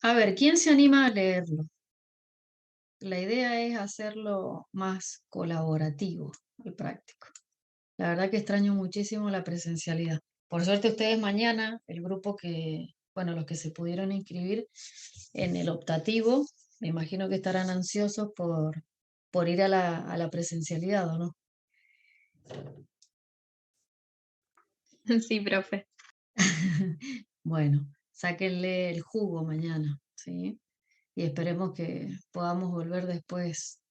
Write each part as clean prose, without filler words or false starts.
A ver, ¿quién se anima a leerlo? La idea es hacerlo más colaborativo y práctico. La verdad que extraño muchísimo la presencialidad. Por suerte ustedes mañana, el grupo que, bueno, los que se pudieron inscribir en el optativo, me imagino que estarán ansiosos por ir a la presencialidad, ¿o no? Sí, profe. Bueno, sáquenle el jugo mañana, ¿sí? Y esperemos que podamos volver después,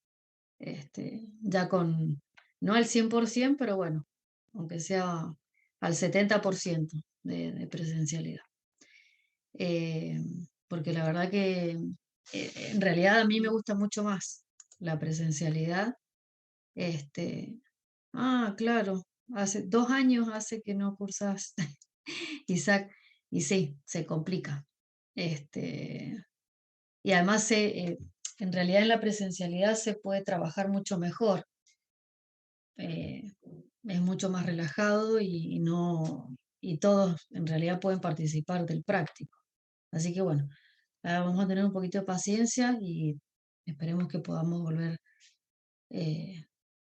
ya con, no al 100%, pero bueno, aunque sea al 70% de presencialidad. Eh, Porque la verdad que en realidad a mí me gusta mucho más la presencialidad. Este, claro, hace 2 años hace que no cursas, Isaac, y sí, se complica. Este, y además en realidad en la presencialidad se puede trabajar mucho mejor. eh, es mucho más relajado y no, y todos en realidad pueden participar del práctico. Así que bueno, vamos a tener un poquito de paciencia y esperemos que podamos volver eh,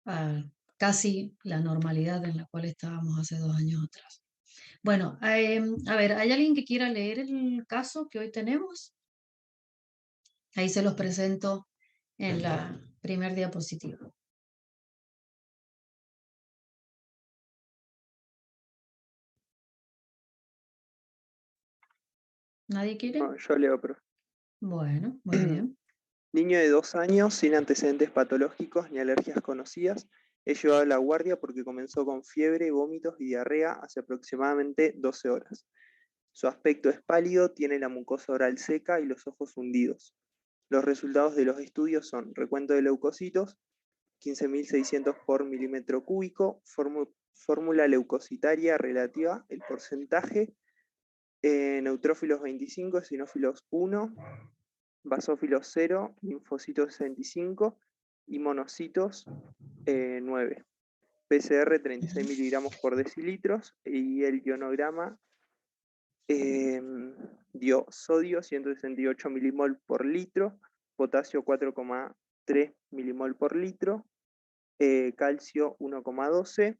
a casi la normalidad en la cual estábamos hace 2 años atrás. Bueno, a ver, ¿hay alguien que quiera leer el caso que hoy tenemos? Ahí se los presento en la primer diapositiva. ¿Nadie quiere? Bueno, yo leo, pero. Bueno, muy bien. Niño de 2 años, sin antecedentes patológicos ni alergias conocidas, es llevado a la guardia porque comenzó con fiebre, vómitos y diarrea hace aproximadamente 12 horas. Su aspecto es pálido, tiene la mucosa oral seca y los ojos hundidos. Los resultados de los estudios son recuento de leucocitos, 15.600 por milímetro cúbico, fórmula leucocitaria relativa, el porcentaje, neutrófilos 25, eosinófilos 1, basófilos 0, linfocitos 65 y monocitos 9. PCR 36 miligramos por decilitros y el ionograma eh, dio sodio 168 milimol por litro, potasio 4,3 milimol por litro, calcio 1,12,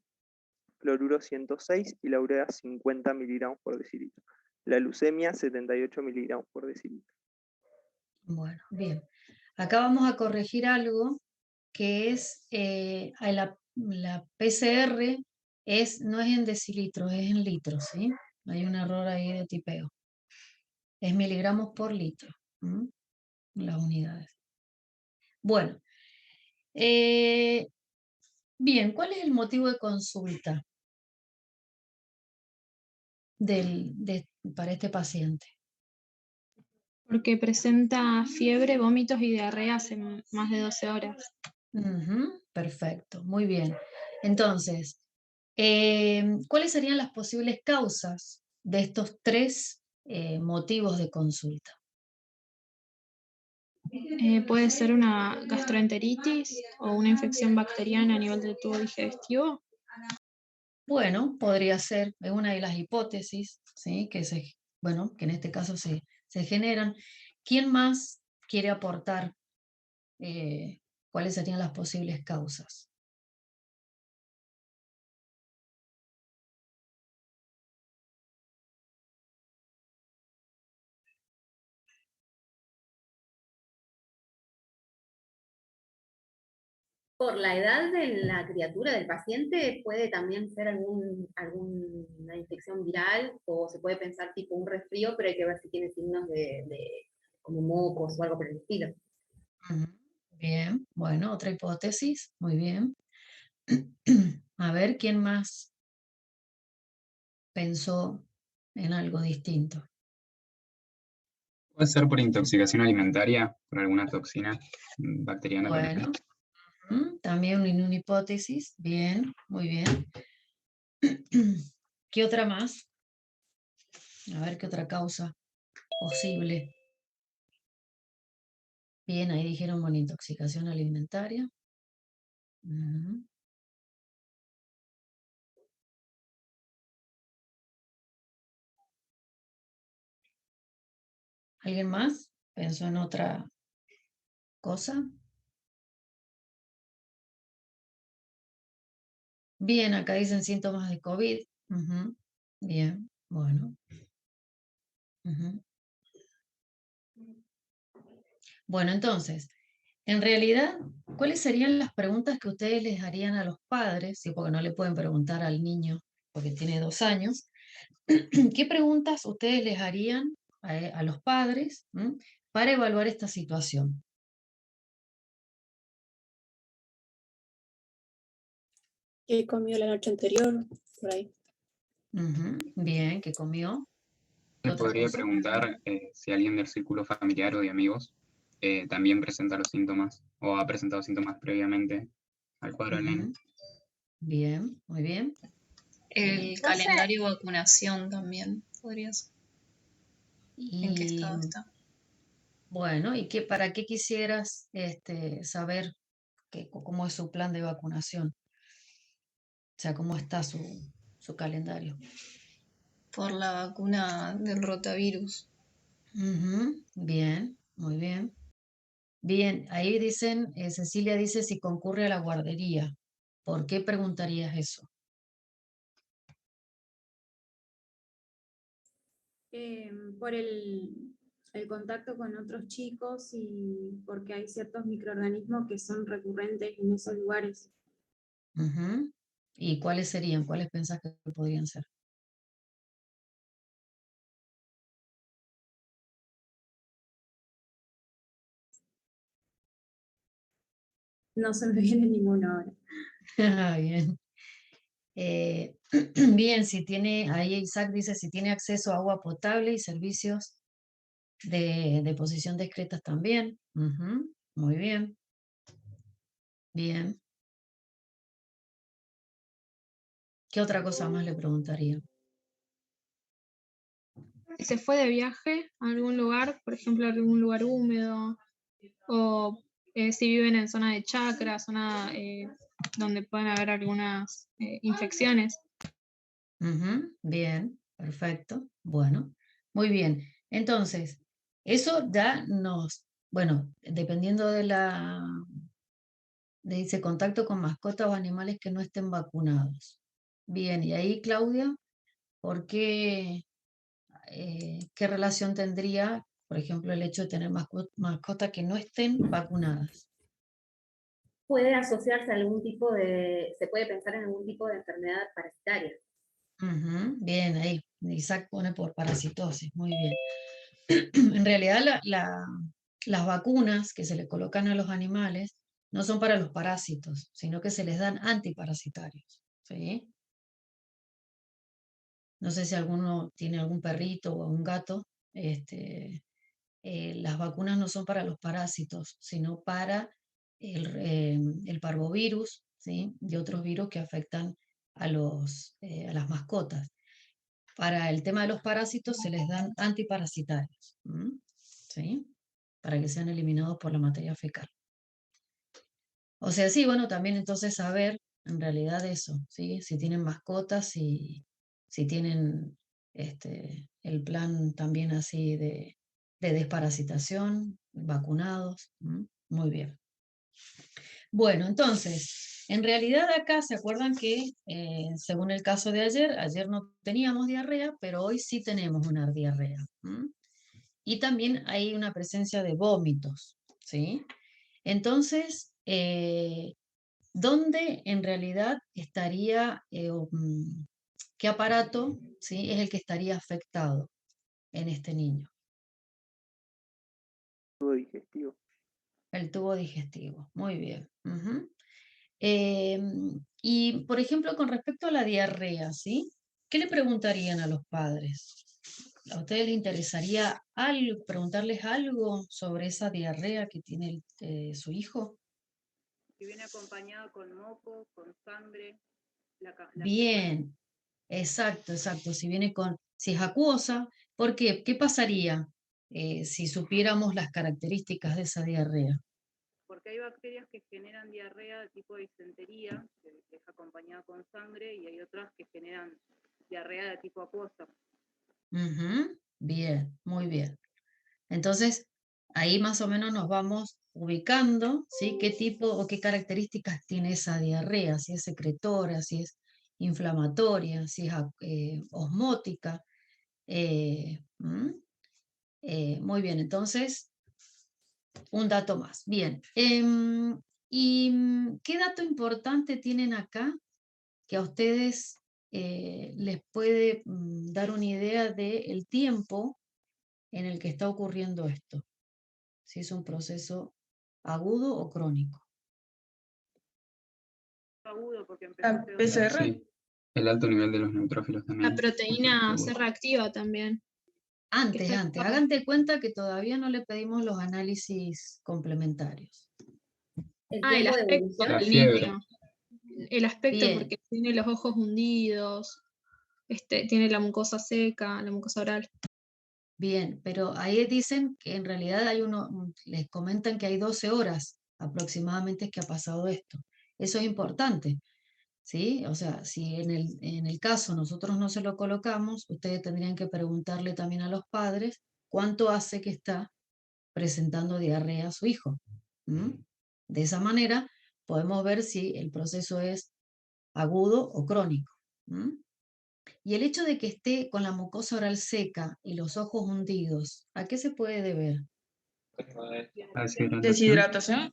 cloruro 106 y la urea 50 miligramos por decilitro. La leucemia 78 miligramos por decilitro. Bueno, bien. Acá vamos a corregir algo que es la PCR no es en decilitros, es en litros, ¿sí? Hay un error ahí de tipeo. Es miligramos por litro, ¿m? Las unidades. Bueno, eh, bien, ¿cuál es el motivo de consulta para este paciente? Porque presenta fiebre, vómitos y diarrea hace más de 12 horas. Ujú, perfecto, muy bien. Entonces, ¿cuáles serían las posibles causas de estos tres motivos de consulta? Puede ser una gastroenteritis o una infección bacteriana a nivel del tubo digestivo. Bueno, podría ser, es una de las hipótesis, ¿sí? Bueno, que en este caso se generan. ¿Quién más quiere aportar cuáles serían las posibles causas? Por la edad de la criatura, del paciente, puede también ser alguna infección viral o se puede pensar tipo un resfrío, pero hay que ver si tiene signos de como mocos o algo por el estilo. Ujú, bien, bueno, otra hipótesis, muy bien. A ver, ¿quién más pensó en algo distinto? Puede ser por intoxicación alimentaria, por alguna toxina bacteriana, por Bueno, ejemplo. también una hipótesis, bien, muy bien. ¿Qué otra más? A ver, ¿qué otra causa posible? Bien, ahí dijeron, bueno, intoxicación alimentaria. Ujú. ¿Alguien más pensó en otra cosa? Bien, acá dicen síntomas de COVID. Ujú, bien, bueno. Ujú. Bueno, entonces, en realidad, ¿cuáles serían las preguntas que ustedes les harían a los padres? Sí, porque no le pueden preguntar al niño porque tiene 2 años. ¿Qué preguntas ustedes les harían a los padres para evaluar esta situación? ¿Qué comió la noche anterior? Por ahí. Ujú, bien, ¿qué comió? ¿Qué Me otra podría cosa? preguntar si alguien del círculo familiar o de amigos también presenta los síntomas o ha presentado síntomas previamente al cuadro del nene. Ujú, bien, muy bien. El calendario de vacunación también podría ser. ¿En qué Y estado está? bueno, para qué quisieras saber cómo es su plan de vacunación? O sea, cómo está su calendario. Por la vacuna del rotavirus. Ujú, bien, muy bien. Bien, ahí dicen, Cecilia dice si concurre a la guardería. ¿Por qué preguntarías eso? Por el contacto con otros chicos y porque hay ciertos microorganismos que son recurrentes en esos lugares. Ujú. ¿Y cuáles serían? ¿Cuáles pensás que podrían ser? No se me viene ninguno ahora. Bien. Eh, bien, si tiene, ahí Isaac dice si tiene acceso a agua potable y servicios de deposición discretas también. Ujú, muy bien, bien. ¿Qué otra cosa más le preguntaría? Si se fue de viaje a algún lugar, por ejemplo, a algún lugar húmedo, o si viven en zona de chacra, zona donde pueden haber algunas infecciones. Ujú, bien, perfecto. Bueno, muy bien. Entonces, eso ya bueno, dependiendo dice contacto con mascotas o animales que no estén vacunados. Bien, y ahí, Claudia, ¿por qué relación tendría, por ejemplo, el hecho de tener mascotas que no estén vacunadas? Puede asociarse a algún tipo se puede pensar en algún tipo de enfermedad parasitaria. Ujú, bien, ahí. Isaac pone por parasitosis, muy bien. En realidad, las vacunas que se le colocan a los animales no son para los parásitos, sino que se les dan antiparasitarios. ¿Sí? No sé si alguno tiene algún perrito o un gato. Las vacunas no son para los parásitos, sino para el parvovirus, ¿sí? Y otros virus que afectan a las mascotas. Para el tema de los parásitos se les dan antiparasitarios, ¿sí? Para que sean eliminados por la materia fecal. O sea, sí, bueno, también entonces saber en realidad eso, ¿sí? Si tienen mascotas y si tienen el plan también así de desparasitación, vacunados. Muy bien. Bueno, entonces, en realidad acá se acuerdan que, según el caso de ayer no teníamos diarrea, pero hoy sí tenemos una diarrea. Y también hay una presencia de vómitos, ¿sí? Entonces, ¿dónde en realidad estaría, qué aparato, ¿sí? Es el que estaría afectado en este niño? Tubo digestivo. El tubo digestivo, muy bien. Ujú. Y, por ejemplo, con respecto a la diarrea, ¿sí? ¿Qué le preguntarían a los padres? ¿A ustedes les interesaría preguntarles algo sobre esa diarrea que tiene su hijo? Si viene acompañado con moco, con sangre, Bien, exacto, exacto. Si es acuosa, ¿por qué? ¿Qué pasaría si supiéramos las características de esa diarrea? porque hay bacterias que generan diarrea de tipo disentería, que es acompañada con sangre, y hay otras que generan diarrea de tipo acuosa. Ujú, bien, muy bien. Entonces, ahí más o menos nos vamos ubicando, ¿sí? ¿Qué tipo o qué características tiene esa diarrea? Si es secretora, si es inflamatoria, si es osmótica. ¿Mm? Muy bien, entonces, un dato más. Bien. ¿Y qué dato importante tienen acá que a ustedes les puede dar una idea del tiempo en el que está ocurriendo esto? Si es un proceso agudo o crónico. Agudo porque empezó La hace 2 años. PCR. Sí, el alto nivel de los neutrófilos La también. proteína Seguro. C reactiva también. Antes, está antes. elevada. Hagan de cuenta que todavía no le pedimos los análisis complementarios. El Ah, el tiempo de aspecto evolución. La del fiebre. niño. El aspecto Bien, porque tiene los ojos hundidos, tiene la mucosa seca, la mucosa oral. bien. Pero ahí dicen que en realidad hay les comentan que hay 12 horas aproximadamente que ha pasado esto. Eso es importante, ¿sí? O sea, si en el caso nosotros no se lo colocamos, ustedes tendrían que preguntarle también a los padres cuánto hace que está presentando diarrea a su hijo. ¿Mm? De esa manera podemos ver si el proceso es agudo o crónico. ¿Mm? Y el hecho de que esté con la mucosa oral seca y los ojos hundidos, ¿a qué se puede deber? La deshidratación. Deshidratación.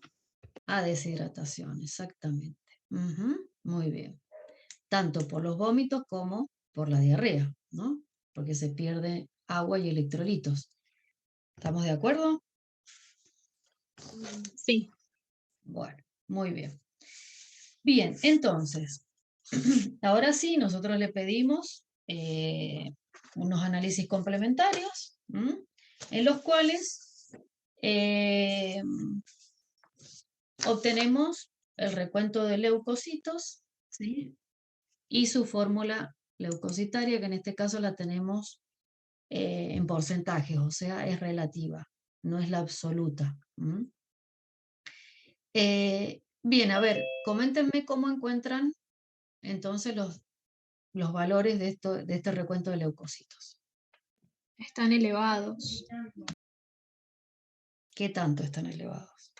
A deshidratación, exactamente. Ujú, muy bien. Tanto por los vómitos como por la diarrea, ¿no? Porque se pierde agua y electrolitos. ¿Estamos de acuerdo? Sí. Bueno, muy bien. Bien, entonces, ahora sí, nosotros le pedimos unos análisis complementarios, en los cuales eh, obtenemos el recuento de leucocitos, ¿sí? Y su fórmula leucocitaria, que en este caso la tenemos en porcentajes, o sea, es relativa, no es la absoluta. Bien, a ver, coméntenme cómo encuentran entonces los valores de este recuento de leucocitos. Están elevados. ¿Qué tanto están elevados?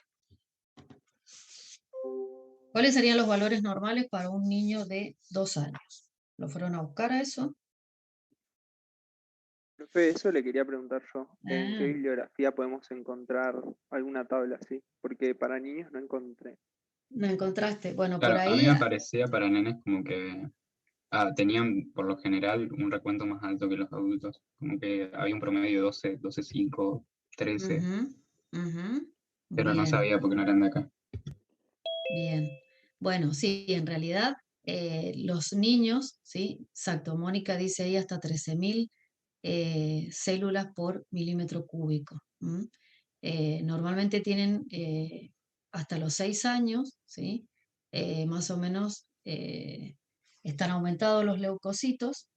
¿Cuáles serían los valores normales para un niño de 2 años? ¿Lo fueron a buscar a eso? Profe, eso le quería preguntar yo. ¿En qué Ah, bibliografía podemos encontrar alguna tabla así? Porque para niños no encontré. no encontraste. Bueno, por Claro, a mí ahí, me parecía para nenes como que tenían por lo general un recuento más alto que los adultos. Como que había un promedio de 12, 12,5, 13, ujú, ujú. pero no Bien, sabía porque no eran de acá. bien. Bueno, sí, en realidad los niños, ¿sí? Exacto, Mónica dice ahí hasta 13.000 células por milímetro cúbico. Normalmente tienen hasta los 6 años, ¿sí? Más o menos están aumentados los leucocitos.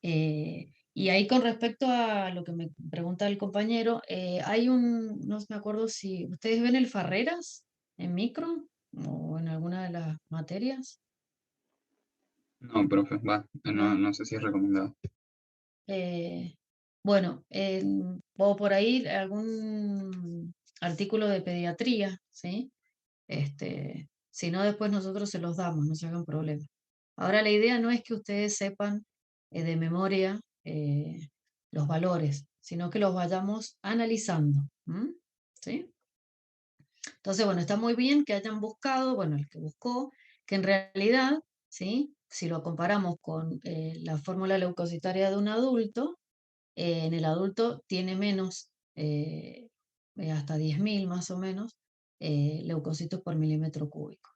Y ahí con respecto a lo que me pregunta el compañero, hay no me acuerdo si ustedes ven el Farreras en micro o en alguna de las materias, No, profe, no, ¿no? no sé si es recomendado. Eh, bueno, o por ahí algún artículo de pediatría, ¿sí? Si no, después nosotros se los damos, no se hagan problema. Ahora, la idea no es que ustedes sepan de memoria los valores, sino que los vayamos analizando. ¿Sí? Entonces, bueno, está muy bien que hayan buscado, bueno, el que buscó, que en realidad, ¿sí? Si lo comparamos con la fórmula leucocitaria de un adulto, en el adulto tiene menos, hasta 10.000 más o menos, leucocitos por milímetro cúbico.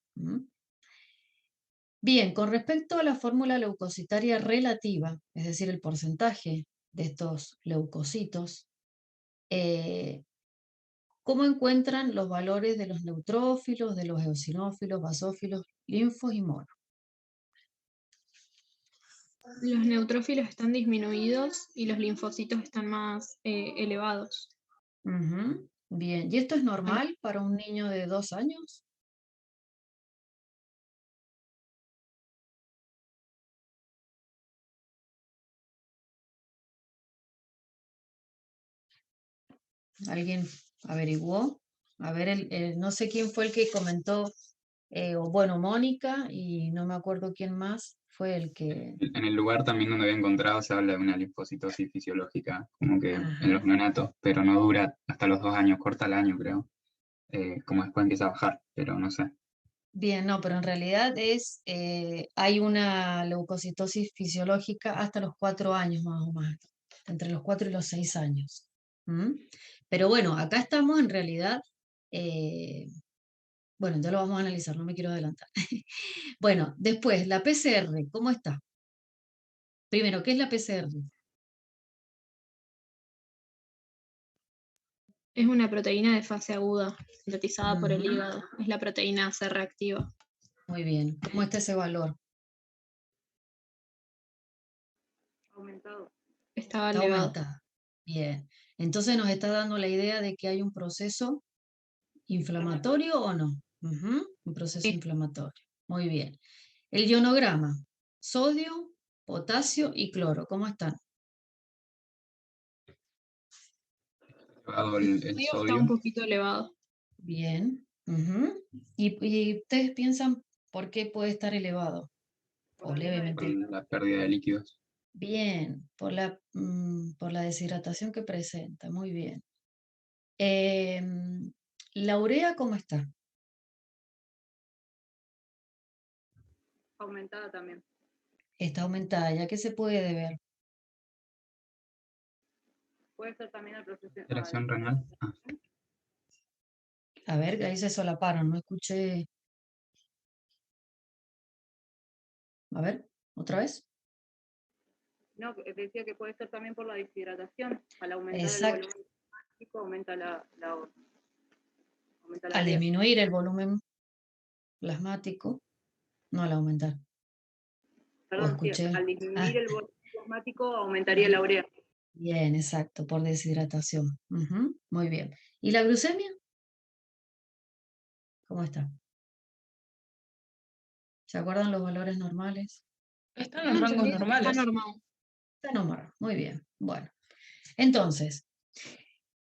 Bien, con respecto a la fórmula leucocitaria relativa, es decir, el porcentaje de estos leucocitos, eh, ¿cómo encuentran los valores de los neutrófilos, de los eosinófilos, basófilos, linfos y monos? Los neutrófilos están disminuidos y los linfocitos están más elevados. Ujú, bien, ¿y esto es normal para un niño de 2 años? ¿Alguien averiguó? A ver, no sé quién fue el que comentó, o bueno, Mónica, y no me acuerdo quién más fue el que... En el lugar también donde había encontrado se habla de una linfocitosis fisiológica, como que en los Ajá. neonatos, pero no dura hasta los 2 años, corta el año, creo. Como después empieza a bajar, pero no sé. Bien, no, pero en realidad hay una leucocitosis fisiológica hasta los 4 años más o más, entre los 4 y los 6 años. ¿Mm? Pero bueno, acá estamos en realidad, eh, bueno, ya lo vamos a analizar, no me quiero adelantar. Bueno, después, la PCR, ¿cómo está? Primero, ¿qué es la PCR? Es una proteína de fase aguda, sintetizada por el Ujú, hígado. Es la proteína C reactiva. muy bien, ¿cómo está ese valor? Aumentado. Estaba Está elevado. aumentada. Bien, entonces nos está dando la idea de que hay un proceso ¿inflamatorio o no? Ujú, un proceso Sí. inflamatorio. Muy bien. El ionograma, sodio, potasio y cloro, ¿cómo están? Elevado El el sodio está un sodio poquito elevado. Bien. Ujú. ¿Y ustedes piensan por qué puede estar elevado? Por O la misma por levemente. la pérdida de líquidos. Bien, por la deshidratación que presenta. Muy bien. ¿La urea cómo está? aumentada también. Está aumentada. ¿Ya qué se puede deber? Puede ser también al proceso Alteración renal. A ver, ahí se solaparon, no escuché. A ver, otra vez. no, decía que puede ser también por la deshidratación. Al aumentar el Exacto. volumen plasmático aumenta la Al urea. disminuir el volumen plasmático, no al aumentar. O Perdón, sí, escuché. al disminuir Ah, el volumen plasmático aumentaría la urea. bien, exacto, por deshidratación. Ujú, muy bien. ¿Y la glucemia? ¿Cómo está? ¿Se acuerdan los valores normales? Están en En rangos realidad está normales. normal. Está normal. Muy bien. Bueno, entonces,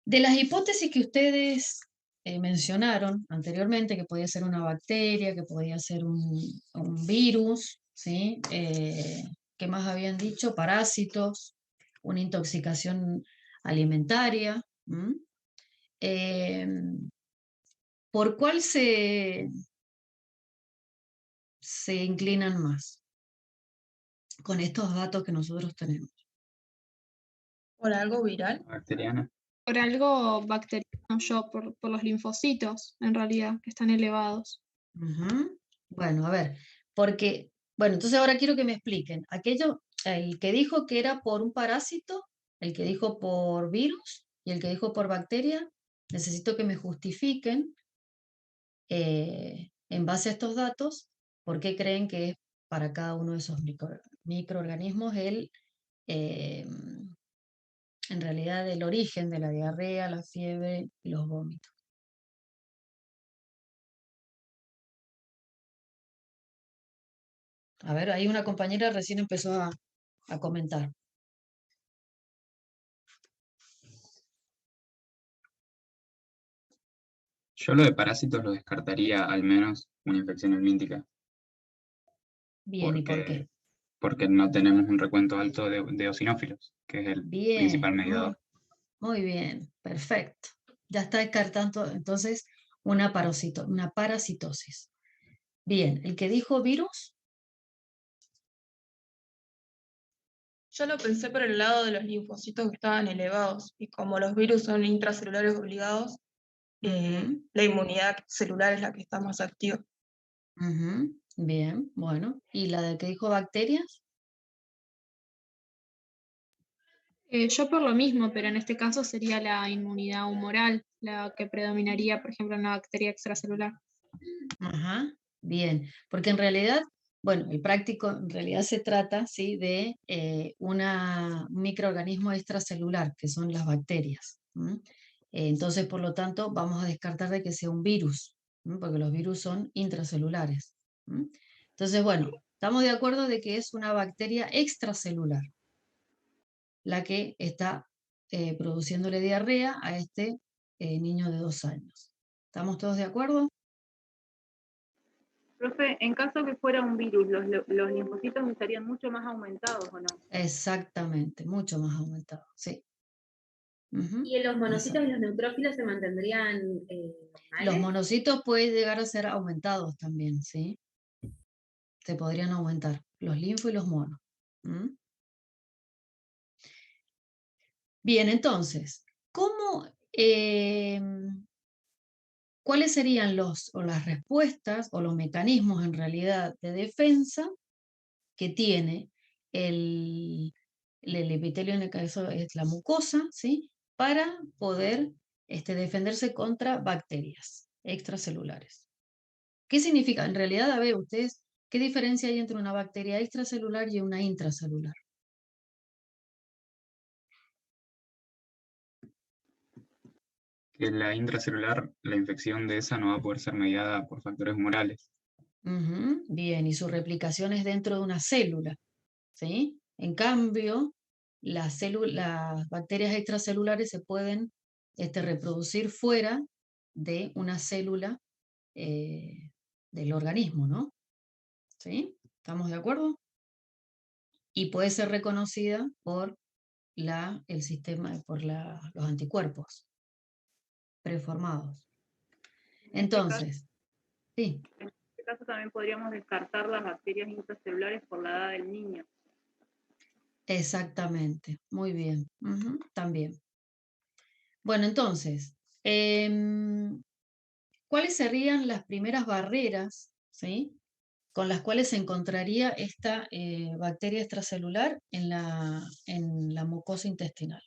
de las hipótesis que ustedes mencionaron anteriormente, que podía ser una bacteria, que podía ser un virus, ¿sí? ¿Qué más habían dicho? Parásitos, una intoxicación alimentaria. ¿M? Eh, ¿Por cuál se inclinan más con estos datos que nosotros tenemos? Por algo viral. Bacteriana. Por algo bacteriano yo, por los linfocitos, en realidad, que están elevados. Ujú. Bueno, a ver, porque, bueno, entonces ahora quiero que me expliquen. El que dijo que era por un parásito, el que dijo por virus y el que dijo por bacteria, necesito que me justifiquen, en base a estos datos, por qué creen que es para cada uno de esos microorganismos eh, en realidad el origen de la diarrea, la fiebre y los vómitos. A ver, ahí una compañera recién empezó a comentar. Yo lo de parásitos lo descartaría al menos una infección helmíntica, Bien, ¿y por porque, qué? porque no tenemos un recuento alto de eosinófilos, que es el principal Bien, mediador. muy bien, perfecto. Ya está descartando entonces una parasitosis. Bien, el que dijo virus, Yo lo pensé por el lado de los linfocitos que estaban elevados, y como los virus son intracelulares obligados, ujú, la inmunidad celular es la que está más activa. ujú, bien, bueno. ¿Y la de que dijo bacterias? Yo por lo mismo, pero en este caso sería la inmunidad humoral la que predominaría, por ejemplo, en una bacteria extracelular. Ajá, bien, porque en realidad, bueno, el práctico en realidad se trata, ¿sí? de un microorganismo extracelular, que son las bacterias. ¿M? Entonces, por lo tanto, vamos a descartar de que sea un virus, ¿m? Porque los virus son intracelulares. ¿M? Entonces, bueno, estamos de acuerdo de que es una bacteria extracelular la que está produciéndole diarrea a este niño de 2 años. ¿Estamos todos de acuerdo? Profe, en caso que fuera un virus, ¿los linfocitos estarían mucho más aumentados o no? Exactamente, mucho más aumentado, sí. Ujú, ¿Y los monocitos exacto. y los neutrófilos se mantendrían Los normales? monocitos pueden llegar a ser aumentados también, ¿sí? Se podrían aumentar, los linfo y los monos. ¿Mm? Bien, entonces, ¿cuáles serían las respuestas o los mecanismos en realidad de defensa que tiene el epitelio, en el caso es la mucosa, ¿sí? Para poder defenderse contra bacterias extracelulares? ¿Qué significa? En realidad, a ver, ustedes, ¿qué diferencia hay entre una bacteria extracelular y una intracelular? Que la intracelular, la infección de esa no va a poder ser mediada por factores humorales. Ujú, bien, y su replicación es dentro de una célula, ¿sí? En cambio, las bacterias extracelulares se pueden reproducir fuera de una célula del organismo, ¿no? ¿Sí? ¿Estamos de acuerdo? Y puede ser reconocida por el sistema, por los anticuerpos preformados. En este caso, Entonces, sí, en este caso también podríamos descartar las bacterias intracelulares por la edad del niño. exactamente, muy bien, ujú, también. Bueno, entonces, ¿cuáles serían las primeras barreras, ¿sí?, con las cuales se encontraría esta bacteria extracelular en la mucosa intestinal?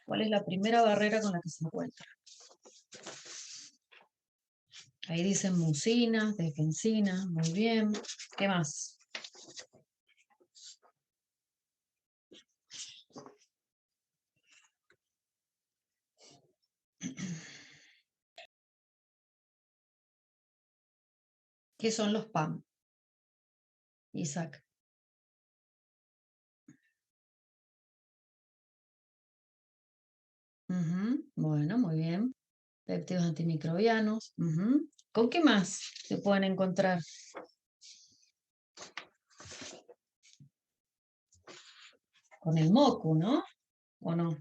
¿Cuál es la primera barrera con la que se encuentra? Ahí dicen mucinas, defensinas, muy bien. ¿Qué más? ¿Qué son los PAM? Isaac. Ujú, bueno, muy bien. Péptidos antimicrobianos. Ujú. ¿Con qué más se pueden encontrar? Con el moco, ¿no? ¿O no?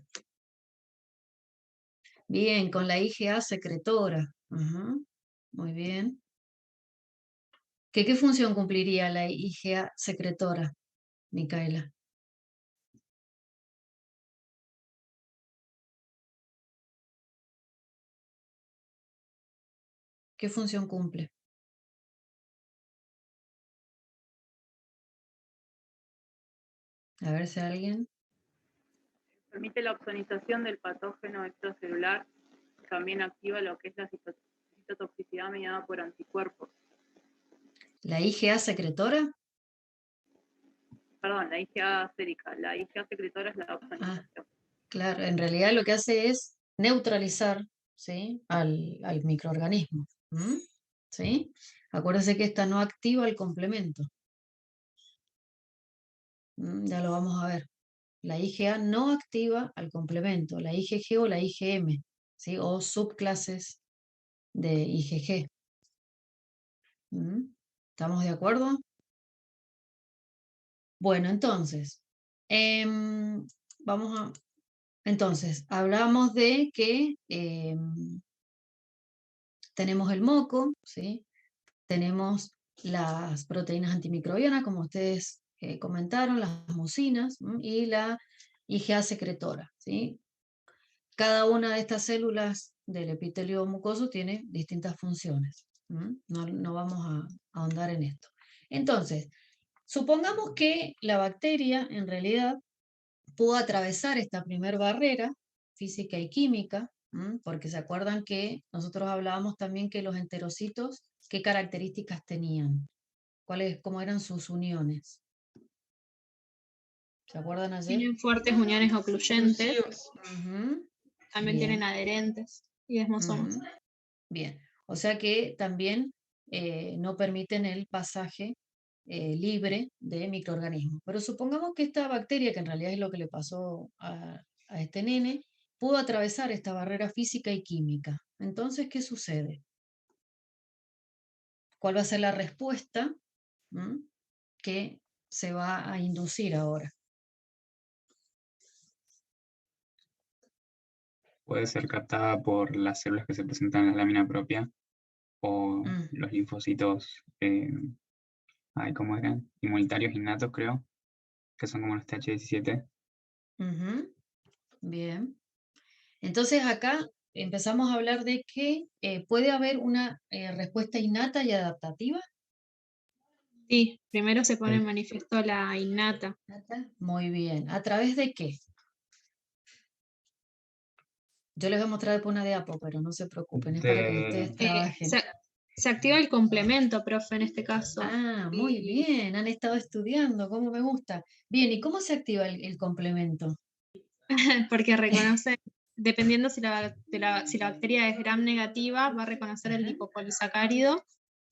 Bien, con la IgA secretora. Ujú, muy bien. ¿Qué función cumpliría la IgA secretora, Micaela? ¿Qué función cumple? A ver si alguien. Permite la opsonización del patógeno extracelular, también activa lo que es la citotoxicidad mediada por anticuerpos. ¿La IgA secretora? Perdón, la IgA sérica. La IgA secretora es la opsonización. Claro, en realidad lo que hace es neutralizar, ¿sí?, al microorganismo. ¿Mm? ¿Sí? Acuérdense que esta no activa el complemento. Ya lo vamos a ver. La IgA no activa al complemento, la IgG o la IgM, ¿sí?, o subclases de IgG. ¿Estamos de acuerdo? Bueno, entonces, entonces, hablamos de que tenemos el moco, ¿sí? Tenemos las proteínas antimicrobianas, como ustedes comentaron, las mucinas, y la IgA secretora, ¿sí? Cada una de estas células del epitelio mucoso tiene distintas funciones. No vamos a ahondar en esto. Entonces, supongamos que la bacteria en realidad pudo atravesar esta primera barrera física y química, porque se acuerdan que nosotros hablábamos también que los enterocitos, ¿qué características tenían? ¿Cómo eran sus uniones? ¿Se acuerdan ayer? Tienen fuertes uniones ocluyentes, Exclusivos. Ujú, también bien. tienen adherentes y desmosomas. Bien, o sea que también no permiten el pasaje libre de microorganismos. Pero supongamos que esta bacteria, que en realidad es lo que le pasó a este nene, pudo atravesar esta barrera física y química. Entonces, ¿qué sucede? ¿Cuál va a ser la respuesta que se va a inducir ahora? Puede ser captada por las células que se presentan en la lámina propia o los linfocitos, ¿cómo eran? Inmunitarios innatos, creo, que son como los TH17. Bien. Entonces acá empezamos a hablar de que puede haber una respuesta innata y adaptativa. Sí, primero se pone en manifiesto la innata. Muy bien. ¿A través de qué? Yo les voy a mostrar después una diapo, pero no se preocupen, es para que ustedes trabajen. Se activa el complemento, profe, en este caso. Ah, muy bien, han estado estudiando, cómo me gusta. Bien, ¿y cómo se activa el complemento? Porque reconoce, dependiendo si la bacteria es gram negativa, va a reconocer el lipopolisacárido,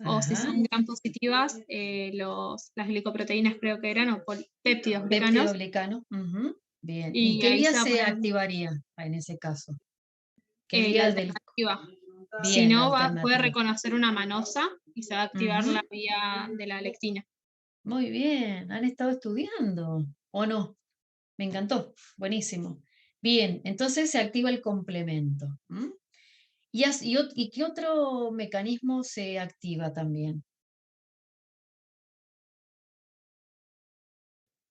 o si son gram positivas, las glicoproteínas creo que eran, o péptidos glicanos. Péptido-glicano, bien. Y ¿Y qué ahí vía se va a se poner activaría en ese caso? ¿Qué la vía alternativa. Si Bien, no, puede alternativa. reconocer una manosa y se va a activar la vía de la lectina. Muy bien, han estado estudiando, ¿o no? Me encantó, buenísimo. Bien, entonces se activa el complemento. ¿Y qué otro mecanismo se activa también?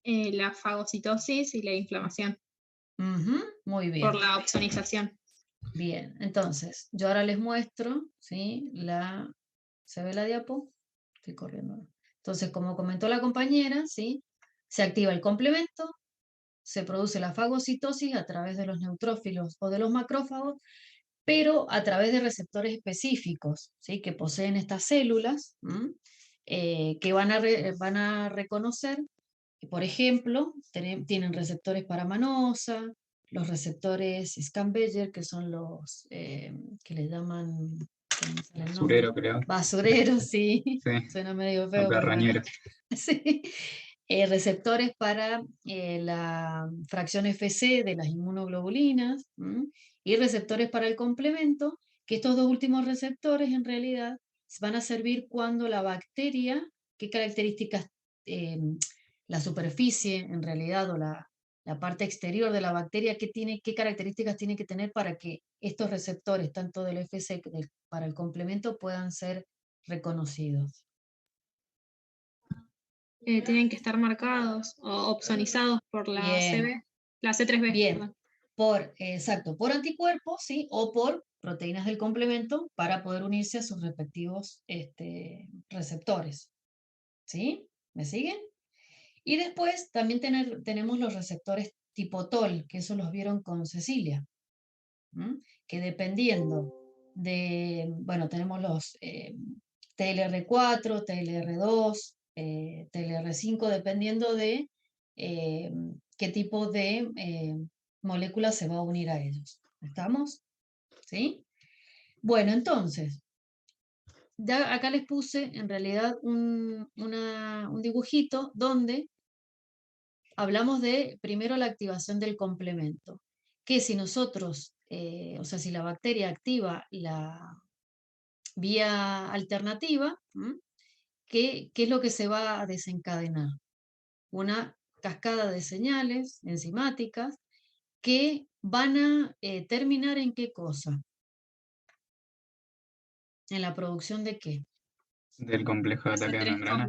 La fagocitosis y la inflamación. Muy bien. Por la opsonización. Bien, entonces, yo ahora les muestro, ¿sí? ¿Se ve la diapo? Estoy corriendo. Entonces, como comentó la compañera, ¿sí? Se activa el complemento, se produce la fagocitosis a través de los neutrófilos o de los macrófagos, pero a través de receptores específicos, ¿sí? Que poseen estas células, que van a reconocer, por ejemplo, tienen receptores para manosa, los receptores Scambeyer, que son los que le llaman Basurero, creo. Basureros, sí. Sí. Suena medio feo. Carroñeros. Sí. Receptores para la fracción FC de las inmunoglobulinas y receptores para el complemento, que estos dos últimos receptores en realidad van a servir cuando la bacteria, qué características, la superficie en realidad o la parte exterior de la bacteria, qué características tiene que tener para que estos receptores, tanto del FC para el complemento, puedan ser reconocidos. Tienen que estar marcados o opsonizados por la CB, la C3B. Bien, exacto, por anticuerpos, ¿sí? O por proteínas del complemento para poder unirse a sus respectivos receptores. ¿Sí? ¿Me siguen? Y después también tenemos los receptores tipo TOL, que eso los vieron con Cecilia, que dependiendo bueno, tenemos los TLR4, TLR2, TLR5, dependiendo de qué tipo de molécula se va a unir a ellos. ¿Estamos? ¿Sí? Bueno, entonces, ya acá les puse en realidad un dibujito donde hablamos de primero la activación del complemento, que si nosotros, o sea, si la bacteria activa la vía alternativa, ¿qué es lo que se va a desencadenar? Una cascada de señales enzimáticas que van a terminar en qué cosa? ¿En la producción de qué? Del complejo de ataque de membrana.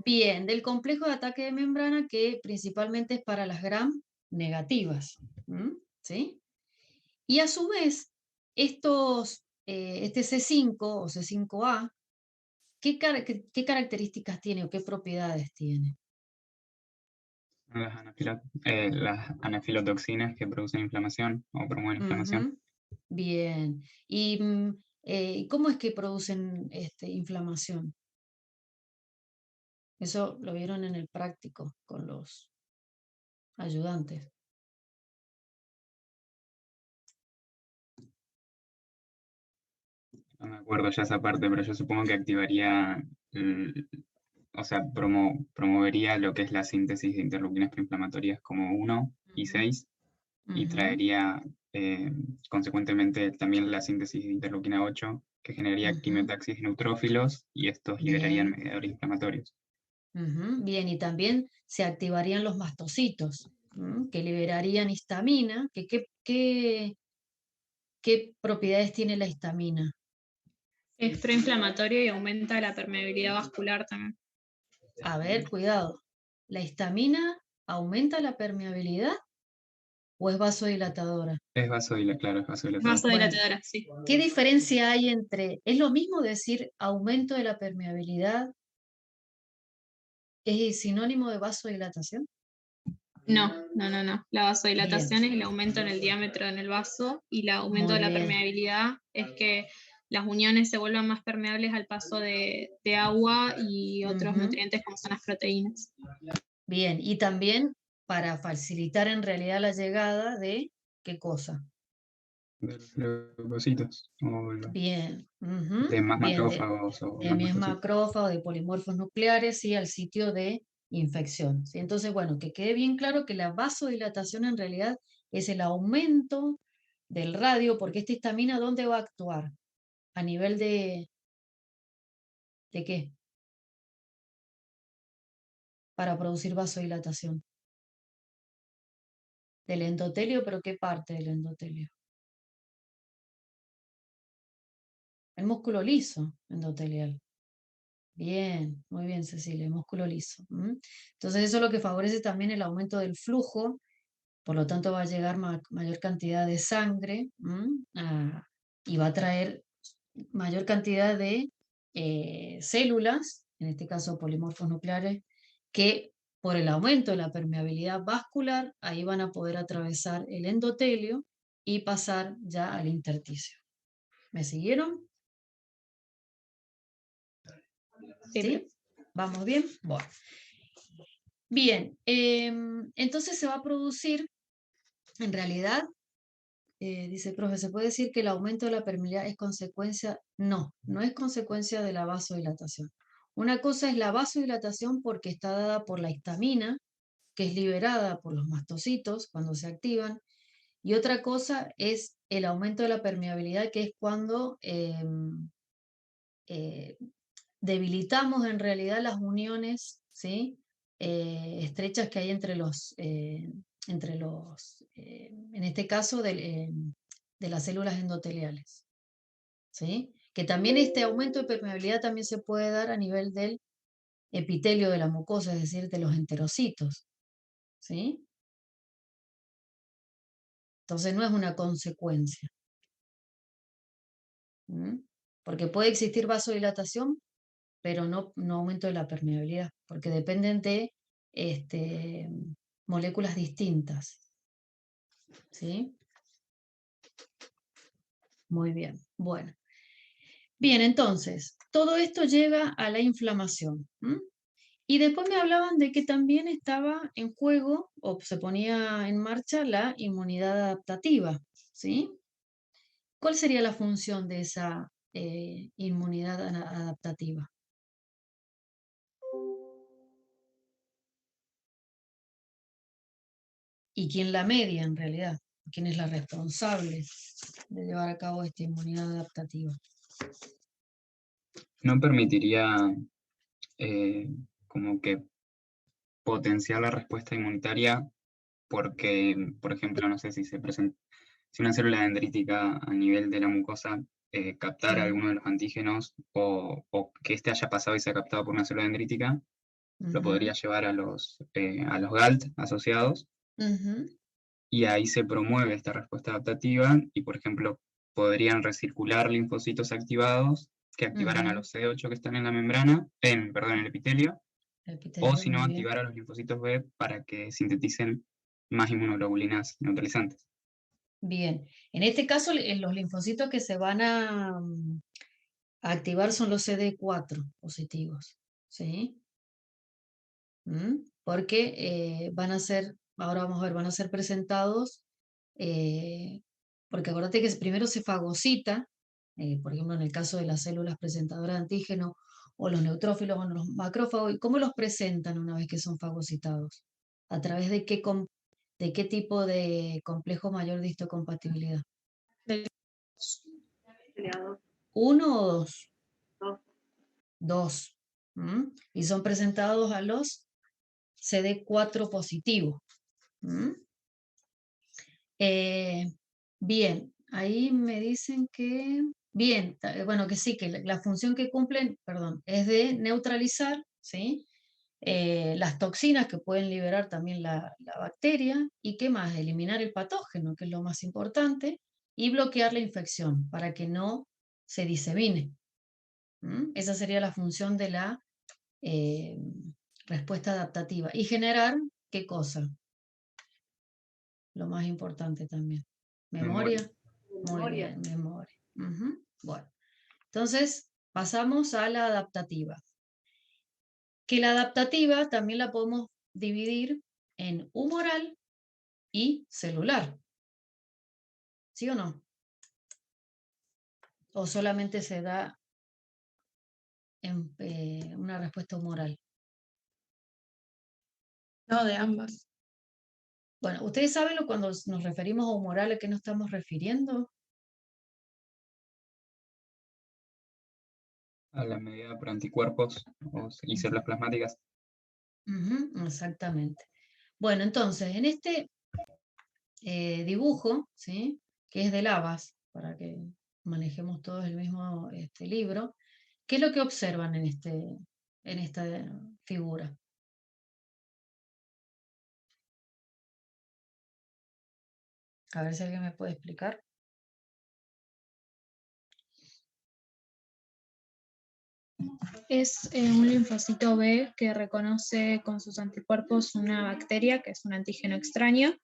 Bien, del complejo de ataque de membrana que principalmente es para las gram negativas. ¿Sí? Y a su vez, este C5 o C5A, ¿qué características tiene o qué propiedades tiene? Las anafilotoxinas que producen inflamación o promueven inflamación. Bien. ¿Y cómo es que producen inflamación? Eso lo vieron en el práctico con los ayudantes. No me acuerdo ya esa parte, pero yo supongo que activaría o sea, promovería lo que es la síntesis de interleuquinas proinflamatorias como 1 y 6, y traería consecuentemente también la síntesis de interleuquina 8, que generaría quimiotaxis de neutrófilos, y estos liberarían Bien. mediadores inflamatorios. Bien, y también se activarían los mastocitos, que liberarían histamina. ¿Qué propiedades tiene la histamina? Es proinflamatorio y aumenta la permeabilidad vascular también. A ver, cuidado. ¿La histamina aumenta la permeabilidad o es vasodilatadora? Es vasodilatador. Vasodilatadora, sí. ¿Qué diferencia hay entre, es lo mismo decir aumento de la permeabilidad, es sinónimo de vasodilatación? No. La vasodilatación Bien. es el aumento en el diámetro en el vaso, y el aumento Muy de la bien. permeabilidad es que las uniones se vuelvan más permeables al paso de agua y otros nutrientes como son las proteínas. Bien, y también para facilitar en realidad la llegada de, ¿qué cosa? De los leucocitos, Bien, de más bien, macrófagos o de más mis mastocitos. macrófagos, de polimorfos nucleares y al sitio de infección, ¿sí? Entonces, bueno, que quede bien claro que la vasodilatación en realidad es el aumento del radio, porque esta histamina, ¿dónde va a actuar? A nivel ¿de qué? Para producir vasodilatación. Del endotelio, pero ¿qué parte del endotelio? El músculo liso endotelial. Bien, muy bien, Cecilia, el músculo liso. Entonces eso es lo que favorece también el aumento del flujo, por lo tanto va a llegar mayor cantidad de sangre y va a traer mayor cantidad de células, en este caso polimorfos nucleares, que por el aumento de la permeabilidad vascular, ahí van a poder atravesar el endotelio y pasar ya al intersticio. ¿Me siguieron? ¿Sí? ¿Vamos bien? Bueno. Bien, entonces se va a producir, en realidad, dice el profe, ¿se puede decir que el aumento de la permeabilidad es consecuencia? No, no es consecuencia de la vasodilatación. Una cosa es la vasodilatación porque está dada por la histamina, que es liberada por los mastocitos cuando se activan, y otra cosa es el aumento de la permeabilidad, que es cuando debilitamos en realidad las uniones, ¿sí? Estrechas que hay entre en este caso, de las células endoteliales, ¿sí? Que también este aumento de permeabilidad también se puede dar a nivel del epitelio de la mucosa, es decir, de los enterocitos, ¿sí? Entonces no es una consecuencia. Porque puede existir vasodilatación, pero no aumento de la permeabilidad, porque dependen de moléculas distintas. ¿Sí? Muy bien, bueno. Bien, entonces, todo esto llega a la inflamación. Y después me hablaban de que también estaba en juego, o se ponía en marcha, la inmunidad adaptativa. ¿Sí? ¿Cuál sería la función de esa inmunidad adaptativa? ¿Y quién la media en realidad? ¿Quién es la responsable de llevar a cabo esta inmunidad adaptativa? No permitiría como que potenciar la respuesta inmunitaria porque, por ejemplo, no sé si si una célula dendrítica a nivel de la mucosa captara alguno de los antígenos o que éste haya pasado y sea captado por una célula dendrítica, lo podría llevar a los GALT asociados, y ahí se promueve esta respuesta adaptativa y, por ejemplo, podrían recircular linfocitos activados que activaran a los CD8 que están en la membrana, perdón, en el epitelio, o si no, activar a los linfocitos B para que sinteticen más inmunoglobulinas neutralizantes. Bien, en este caso los linfocitos que se van a activar son los CD4 positivos, ¿sí? Porque van a ser, ahora vamos a ver, van a ser presentados, porque acuérdate que primero se fagocita, por ejemplo en el caso de las células presentadoras de antígeno o los neutrófilos o los macrófagos, ¿y cómo los presentan una vez que son fagocitados? ¿A través de qué tipo de complejo mayor de histocompatibilidad? ¿Uno o dos? Dos. Y son presentados a los CD4 positivos. Bien, ahí me dicen que, bien, bueno, que sí, que la función que cumplen, perdón, es de neutralizar, ¿sí? Las toxinas que pueden liberar también la bacteria, y qué más, eliminar el patógeno, que es lo más importante, y bloquear la infección para que no se disemine. Esa sería la función de la respuesta adaptativa. Y generar, ¿qué cosa? Lo más importante también. ¿Memoria? Muy bien, memoria. Bueno, entonces pasamos a la adaptativa. Que la adaptativa también la podemos dividir en humoral y celular. ¿Sí o no? ¿O solamente se da en una respuesta humoral? No, de ambas. Bueno, ¿ustedes saben cuando nos referimos a humoral a qué nos estamos refiriendo? A la medida por anticuerpos y células plasmáticas. Exactamente. Bueno, entonces, en este dibujo, ¿sí? Que es de lavas, para que manejemos todos el mismo libro, ¿qué es lo que observan en esta figura? A ver si alguien me puede explicar. Es un linfocito B que reconoce con sus anticuerpos una bacteria, que es un antígeno extraño,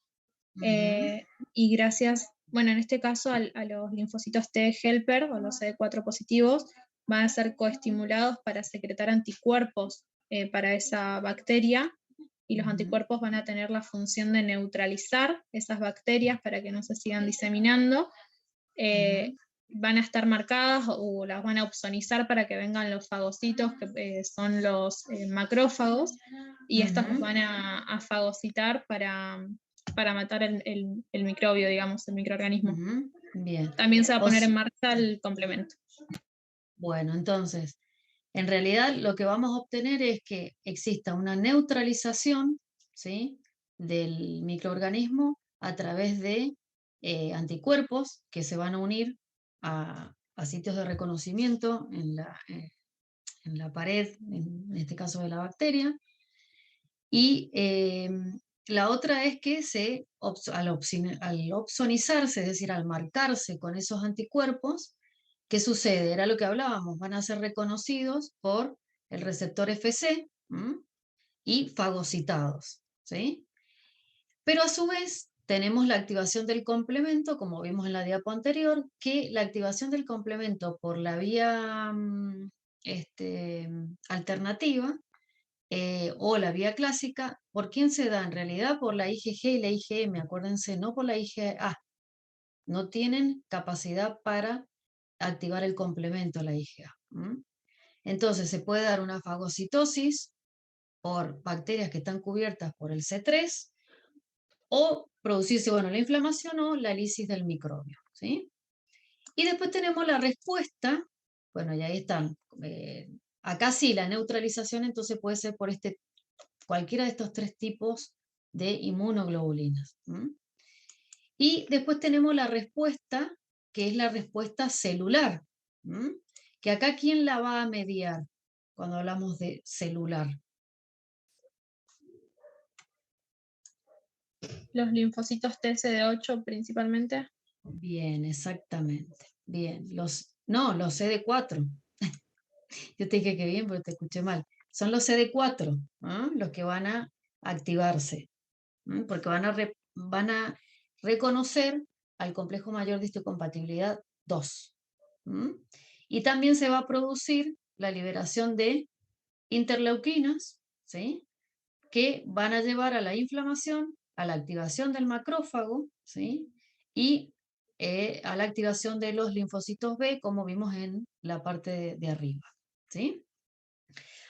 y gracias, bueno, en este caso a los linfocitos T helper o los CD4 positivos van a ser coestimulados para secretar anticuerpos para esa bacteria, y los anticuerpos van a tener la función de neutralizar esas bacterias para que no se sigan diseminando. Van a estar marcadas o las van a opsonizar para que vengan los fagocitos, que son los macrófagos, y estos los van a fagocitar para matar el microbio, digamos, el microorganismo. Bien. También se va a poner en marcha el complemento. Bueno, entonces, en realidad lo que vamos a obtener es que exista una neutralización, ¿sí?, del microorganismo a través de anticuerpos que se van a unir a sitios de reconocimiento en la pared, en este caso de la bacteria. Y la otra es que al opsonizarse, es decir, al marcarse con esos anticuerpos, ¿qué sucede? Era lo que hablábamos, van a ser reconocidos por el receptor Fc y fagocitados, ¿sí? Pero a su vez tenemos la activación del complemento, como vimos en la diapo anterior, que la activación del complemento por la vía alternativa o la vía clásica, ¿por quién se da? En realidad por la IgG y la IgM, acuérdense, no por la IgA. No tienen capacidad para activar el complemento a la IgA. Entonces se puede dar una fagocitosis por bacterias que están cubiertas por el C3, o producirse, bueno, la inflamación o la lisis del microbio, ¿sí? Y después tenemos la respuesta, bueno, y ahí están. Acá sí, la neutralización entonces puede ser por cualquiera de estos tres tipos de inmunoglobulinas. Y después tenemos la respuesta, que es la respuesta celular, que acá ¿quién la va a mediar cuando hablamos de celular? Los linfocitos TCD8 principalmente. Bien, exactamente. Bien, no, los CD4. Yo te dije que bien, pero te escuché mal. Son los CD4, los que van a activarse, porque van a reconocer al complejo mayor de histocompatibilidad 2. Y también se va a producir la liberación de interleuquinas, ¿sí?, que van a llevar a la inflamación, a la activación del macrófago, ¿sí?, y a la activación de los linfocitos B, como vimos en la parte de arriba, ¿sí?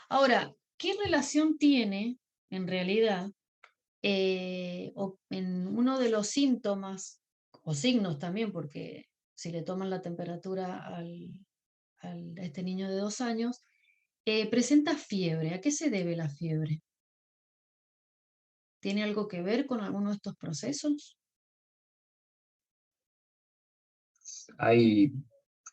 Ahora, ¿qué relación tiene, en realidad, en uno de los síntomas, o signos también, porque si le toman la temperatura a este niño de 2 años, presenta fiebre? ¿A qué se debe la fiebre? ¿Tiene algo que ver con alguno de estos procesos? Hay,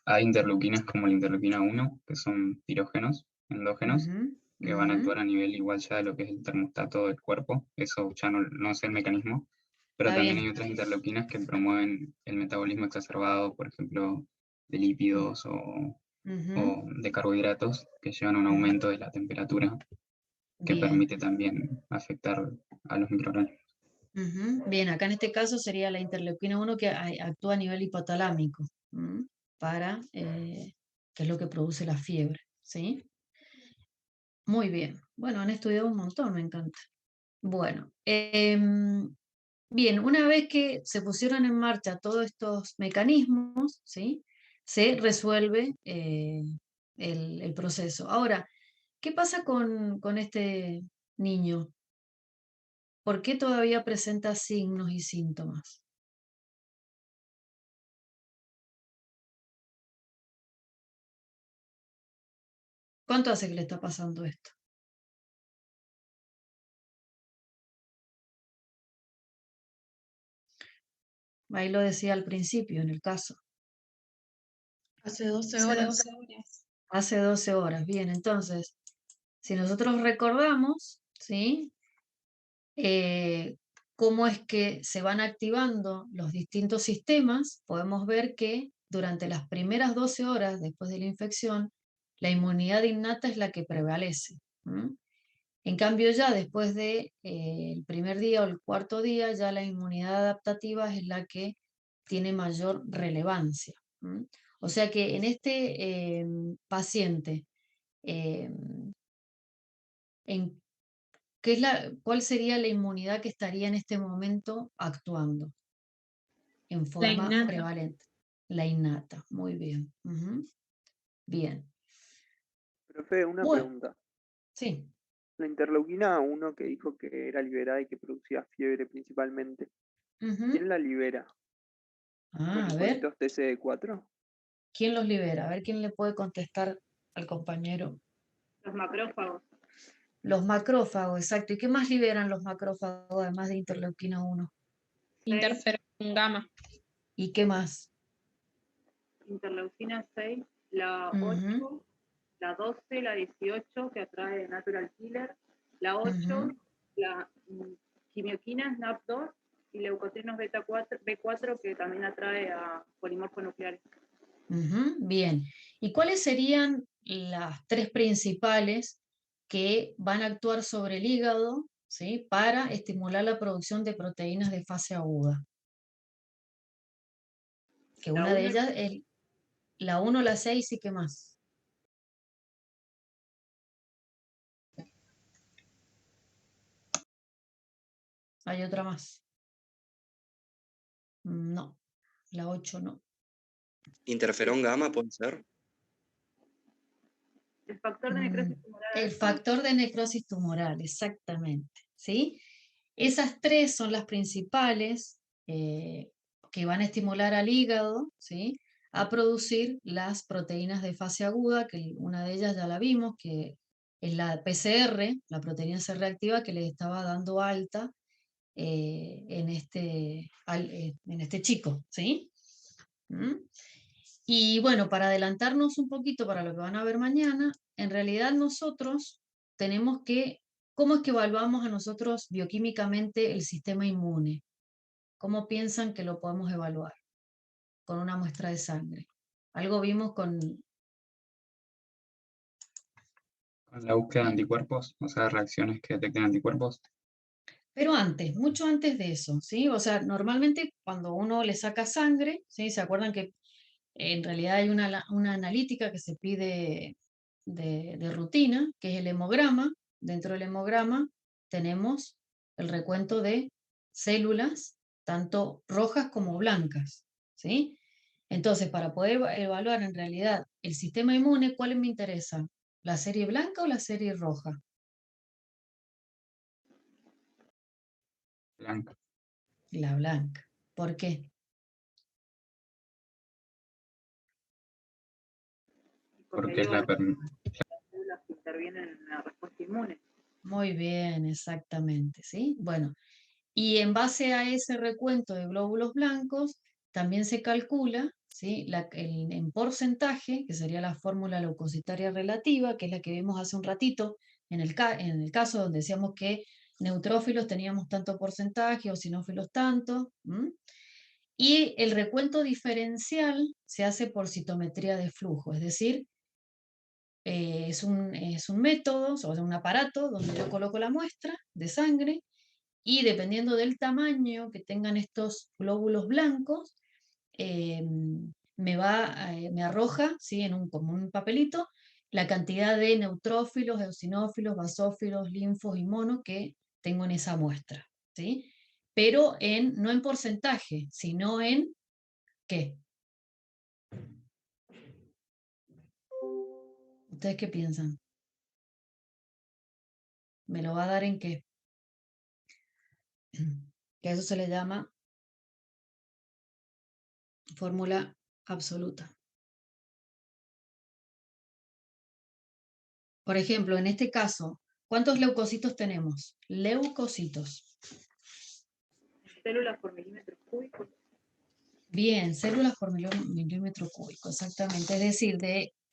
hay interleuquinas como la interleuquina 1, que son pirógenos, endógenos, Ujú, que van a ujú. actuar a nivel igual ya de lo que es el termostato del cuerpo. Eso ya no sé el mecanismo, pero Está también hay bien. otras interleuquinas que promueven el metabolismo exacerbado, por ejemplo, de lípidos Ujú, o de carbohidratos, que llevan a un ujú. aumento de la temperatura, que Bien. permite también afectar a los microorganismos. Ujú. Bien, acá en este caso sería la interleuquina 1 que actúa a nivel hipotalámico, para, que es lo que produce la fiebre, ¿sí? Muy bien. Bueno, han estudiado un montón, me encanta. Bueno, bien, una vez que se pusieron en marcha todos estos mecanismos, ¿sí? Se resuelve el proceso. Ahora, ¿qué pasa con este niño? ¿Por qué todavía presenta signos y síntomas? ¿Cuánto hace que le está pasando esto? Ahí lo decía al principio, en el caso. Hace 12 Hace horas. 12 horas. Hace 12 horas. Bien, entonces, si nosotros recordamos, ¿sí? Cómo es que se van activando los distintos sistemas, podemos ver que durante las primeras 12 horas después de la infección, la inmunidad innata es la que prevalece. En cambio, ya después de, el primer día o el cuarto día, ya la inmunidad adaptativa es la que tiene mayor relevancia. O sea que en este paciente, em, en ¿cuál sería la inmunidad que estaría en este momento actuando en La forma innata. prevalente? La innata, muy bien. Ujú. Bien. Profe, una Bueno, pregunta. sí. La interleuquina 1 que dijo que era liberada y que producía fiebre principalmente, Ujú. ¿quién la libera? ¿Los A ver, linfocitos TCD4? ¿quién los libera? A ver quién le puede contestar al compañero. Los macrófagos. Los macrófagos, exacto. ¿Y qué más liberan los macrófagos además de interleuquina 1? Interferón gamma. ¿Y qué más? Interleucina 6, la Ujú, 8, la 12, la 18 que atrae Natural Killer, la 8, ujú, la quimioquina SNAP2 y leucotrienos B4 que también atrae a polimorfos nucleares. ujú. Bien. ¿Y cuáles serían las tres principales que van a actuar sobre el hígado, ¿sí? Para estimular la producción de proteínas de fase aguda? Que La una de 1 ellas es la 1, la 6 y qué más. Hay otra más. No, la 8 no. Interferón gamma, puede ser. el factor de necrosis tumoral El alfa. factor de necrosis tumoral, exactamente, ¿sí? Esas tres son las principales que van a estimular al hígado, ¿sí? A producir las proteínas de fase aguda, que una de ellas ya la vimos, que es la PCR, la proteína C reactiva, que le estaba dando alta en este chico, ¿sí? ¿Mm? Y bueno, para adelantarnos un poquito para lo que van a ver mañana, en realidad nosotros tenemos que, ¿cómo es que evaluamos a nosotros bioquímicamente el sistema inmune? ¿Cómo piensan que lo podemos evaluar? Con una muestra de sangre. Algo vimos con... Con la búsqueda de anticuerpos, o sea, reacciones que detecten anticuerpos. Pero antes, mucho antes de eso, ¿sí? O sea, normalmente cuando uno le saca sangre, ¿sí? ¿Se acuerdan que en realidad hay una analítica que se pide de rutina, que es el hemograma? Dentro del hemograma tenemos el recuento de células, tanto rojas como blancas, ¿sí? Entonces, para poder evaluar en realidad el sistema inmune, ¿cuáles me interesan? ¿La serie blanca o la serie roja? Blanca. La blanca. ¿Por qué? Porque es la las células que intervienen en la respuesta inmune. Muy bien, exactamente, ¿sí? Bueno, y en base a ese recuento de glóbulos blancos, también se calcula, ¿sí? En porcentaje, que sería la fórmula leucocitaria relativa, que es la que vimos hace un ratito, en el caso donde decíamos que neutrófilos teníamos tanto porcentaje, o eosinófilos tanto, ¿m? Y el recuento diferencial se hace por citometría de flujo, es decir, es un método, o sea, un aparato donde yo coloco la muestra de sangre y dependiendo del tamaño que tengan estos glóbulos blancos, me arroja, ¿sí? Como un papelito, la cantidad de neutrófilos, eosinófilos, basófilos, linfos y monos que tengo en esa muestra, ¿sí? Pero no en porcentaje, sino en ¿qué? ¿Ustedes qué piensan? ¿Me lo va a dar en qué? Que a eso se le llama fórmula absoluta. Por ejemplo, en este caso, ¿cuántos leucocitos tenemos? Leucocitos. Células por milímetro cúbico. Bien, células por milímetro cúbico, exactamente. Es decir,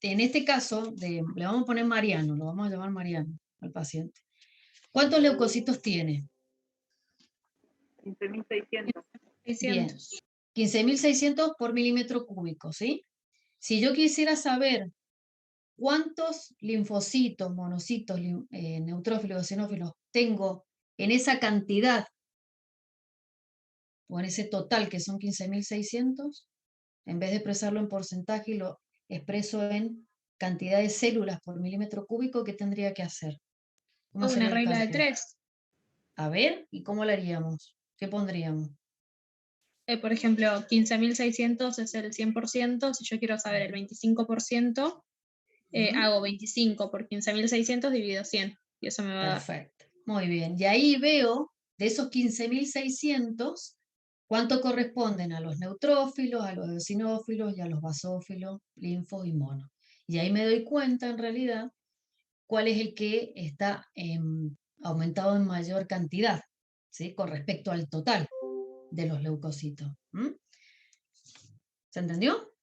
en este caso, le vamos a poner Mariano, lo vamos a llamar Mariano al paciente. ¿Cuántos leucocitos tiene? 15.600. Bien, 600. 15.600 por milímetro cúbico, ¿sí? Si yo quisiera saber cuántos linfocitos, monocitos, neutrófilos, eosinófilos tengo en esa cantidad, o en ese total que son 15.600, en vez de expresarlo en porcentaje, lo expreso en cantidad de células por milímetro cúbico, ¿qué tendría que hacer? ¿Cómo Una sería el regla de cálculo? 3. A ver, ¿y cómo lo haríamos? ¿Qué pondríamos? Por ejemplo, 15.600 es el 100%. Si yo quiero saber el 25%, hago 25 por 15.600 dividido 100. Y eso me va a dar. Perfecto, muy bien. Y ahí veo, de esos 15.600, ¿cuánto corresponden a los neutrófilos, a los eosinófilos y a los basófilos, linfos y monos? Y ahí me doy cuenta, en realidad, cuál es el que está aumentado en mayor cantidad, ¿sí? Con respecto al total de los leucocitos. ¿Se entendió?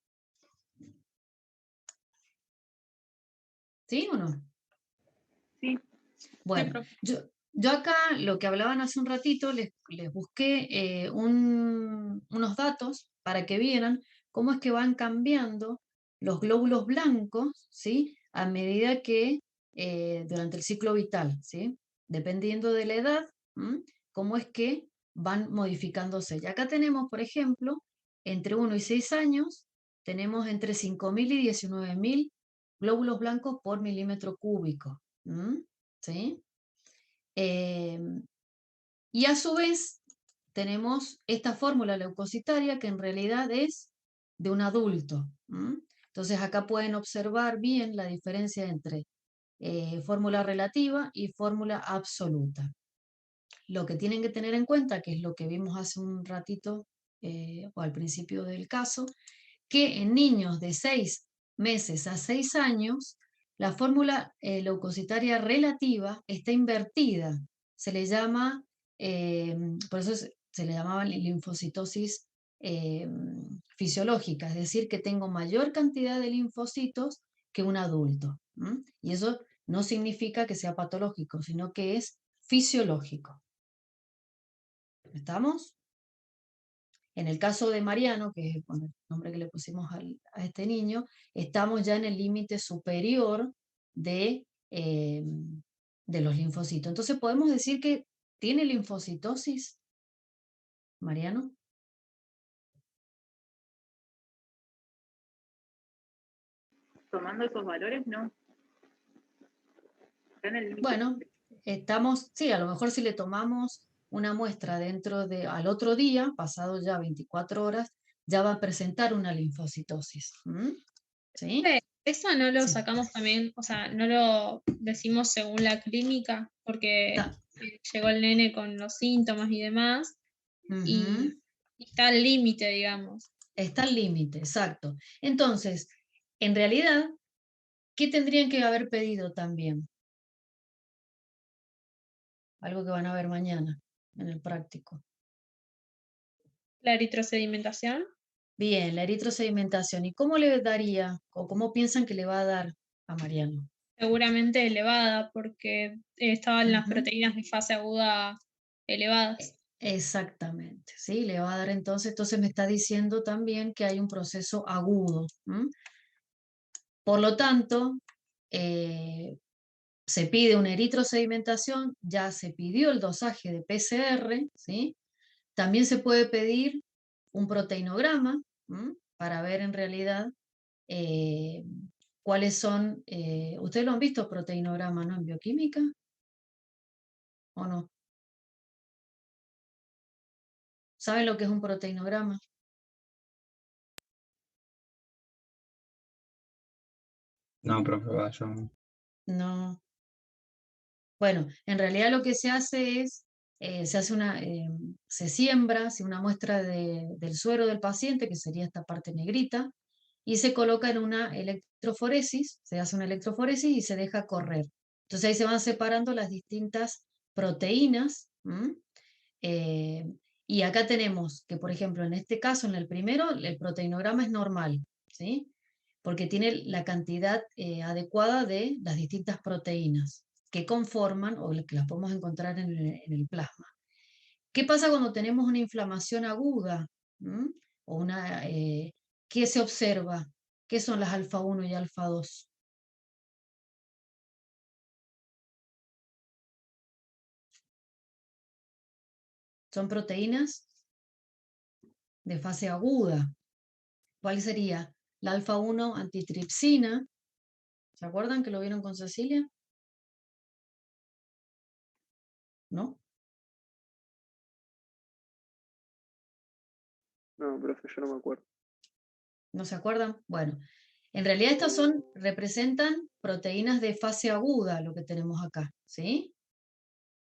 ¿Sí o no? Sí. Bueno, yo acá lo que hablaban hace un ratito, les busqué unos datos para que vieran cómo es que van cambiando los glóbulos blancos, ¿sí? A medida que durante el ciclo vital, ¿sí? Dependiendo de la edad, cómo es que van modificándose. Y acá tenemos, por ejemplo, entre 1 y 6 años, tenemos entre 5.000 y 19.000 glóbulos blancos por milímetro cúbico. ¿Sí? Y a su vez tenemos esta fórmula leucocitaria que en realidad es de un adulto. Entonces acá pueden observar bien la diferencia entre fórmula relativa y fórmula absoluta. Lo que tienen que tener en cuenta, que es lo que vimos hace un ratito o al principio del caso, que en niños de 6 meses a 6 años, la fórmula leucocitaria relativa está invertida. Se le llama, por eso se le llamaba linfocitosis fisiológica, es decir, que tengo mayor cantidad de linfocitos que un adulto. Y eso no significa que sea patológico, sino que es fisiológico. ¿Estamos? En el caso de Mariano, que es el nombre que le pusimos a este niño, estamos ya en el límite superior de los linfocitos. Entonces, ¿podemos decir que tiene linfocitosis, Mariano? Tomando esos valores, no. Está en el límite. Bueno, sí, a lo mejor si le tomamos una muestra al otro día, pasado ya 24 horas, ya va a presentar una linfocitosis. ¿Sí? Eso no lo Sí. sacamos también, o sea, no lo decimos según la clínica, porque llegó el nene con los síntomas y demás, y está al límite, digamos. Está al límite, exacto. Entonces, en realidad, ¿qué tendrían que haber pedido también? Algo que van a ver mañana en el práctico. La eritrosedimentación. Bien, la eritrosedimentación. ¿Y cómo le daría o cómo piensan que le va a dar a Mariano? Seguramente elevada, porque estaban las proteínas de fase aguda elevadas. Exactamente, ¿sí? Le va a dar entonces me está diciendo también que hay un proceso agudo. Por lo tanto, se pide una eritrosedimentación, ya se pidió el dosaje de PCR, ¿sí? También se puede pedir un proteinograma para ver en realidad cuáles son, ustedes lo han visto proteinograma, ¿no? En bioquímica, ¿o no? ¿Saben lo que es un proteinograma? No, profe, yo no. No. Bueno, en realidad lo que se hace es, se siembra una muestra del suero del paciente, que sería esta parte negrita, y se coloca en una electroforesis, se hace una electroforesis y se deja correr. Entonces ahí se van separando las distintas proteínas. Y acá tenemos que, por ejemplo, en este caso, en el primero, el proteinograma es normal, ¿sí? Porque tiene la cantidad adecuada de las distintas proteínas que conforman o que las podemos encontrar en el plasma. ¿Qué pasa cuando tenemos una inflamación aguda? O ¿qué se observa? ¿Qué son las alfa 1 y alfa 2? Son proteínas de fase aguda. ¿Cuál sería? La alfa 1 antitripsina. ¿Se acuerdan que lo vieron con Cecilia? ¿No? No, profe, yo no me acuerdo. ¿No se acuerdan? Bueno, en realidad estas representan proteínas de fase aguda, lo que tenemos acá, ¿sí?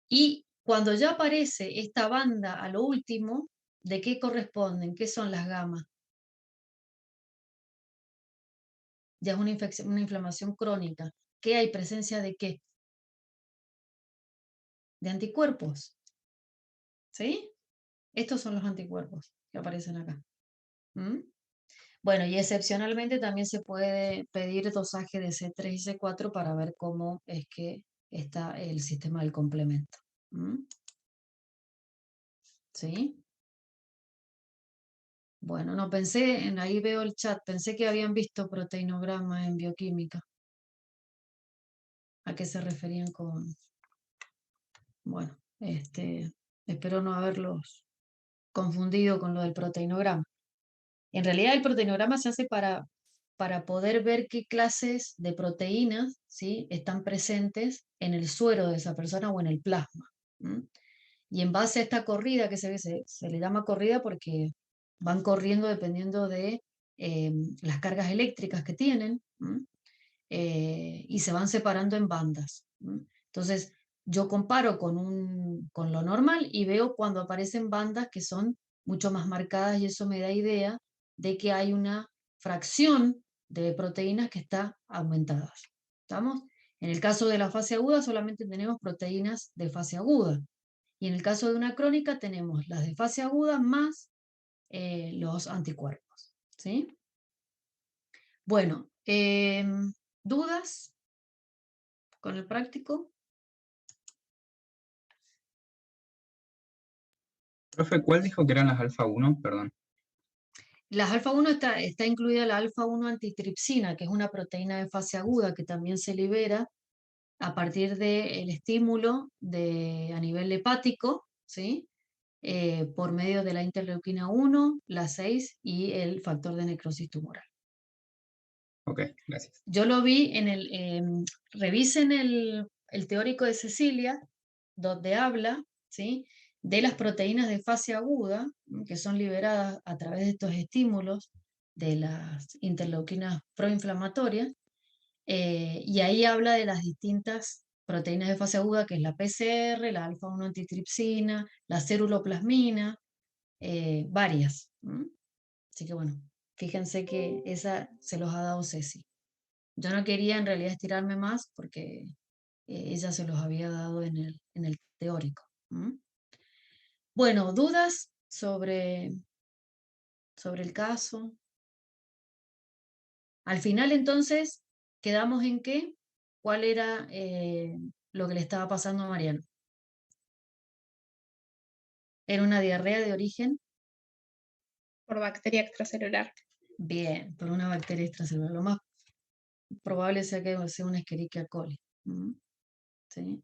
Y cuando ya aparece esta banda a lo último, ¿de qué corresponden? ¿Qué son las gamas? Ya es una inflamación crónica. ¿Qué hay? ¿Presencia de qué? De anticuerpos. ¿Sí? Estos son los anticuerpos que aparecen acá. Bueno, y excepcionalmente también se puede pedir dosaje de C3 y C4 para ver cómo es que está el sistema del complemento. ¿Sí? Bueno, no pensé, ahí veo el chat, pensé que habían visto proteinograma en bioquímica. ¿A qué se referían con...? Bueno, espero no haberlos confundido con lo del proteinograma. En realidad el proteinograma se hace para poder ver qué clases de proteínas, ¿sí?, están presentes en el suero de esa persona o en el plasma. Y en base a esta corrida que se ve, se le llama corrida porque van corriendo dependiendo de las cargas eléctricas que tienen, y se van separando en bandas. Entonces, yo comparo con lo normal y veo cuando aparecen bandas que son mucho más marcadas y eso me da idea de que hay una fracción de proteínas que está aumentada. ¿Estamos? En el caso de la fase aguda solamente tenemos proteínas de fase aguda. Y en el caso de una crónica tenemos las de fase aguda más los anticuerpos. ¿Sí? Bueno, ¿dudas con el práctico? Profe, ¿cuál dijo que eran las alfa 1? Perdón. Las alfa 1 está incluida la alfa 1 antitripsina, que es una proteína de fase aguda que también se libera a partir del estímulo a nivel hepático, ¿sí? Por medio de la interleuquina 1, la 6 y el factor de necrosis tumoral. Ok, gracias. Yo lo vi revisen el teórico de Cecilia, donde habla, ¿sí?, de las proteínas de fase aguda, que son liberadas a través de estos estímulos de las interleuquinas proinflamatorias, Y ahí habla de las distintas proteínas de fase aguda, que es la PCR, la alfa-1 antitripsina, la ceruloplasmina, varias. Así que bueno, fíjense que esa se los ha dado Ceci. Yo no quería en realidad estirarme más porque ella se los había dado en el teórico. Bueno, ¿dudas sobre el caso? Al final entonces, ¿quedamos en qué? ¿Cuál era lo que le estaba pasando a Mariano? ¿Era una diarrea de origen? Por bacteria extracelular. Bien, por una bacteria extracelular. Lo más probable sea que sea una Escherichia coli. ¿Sí?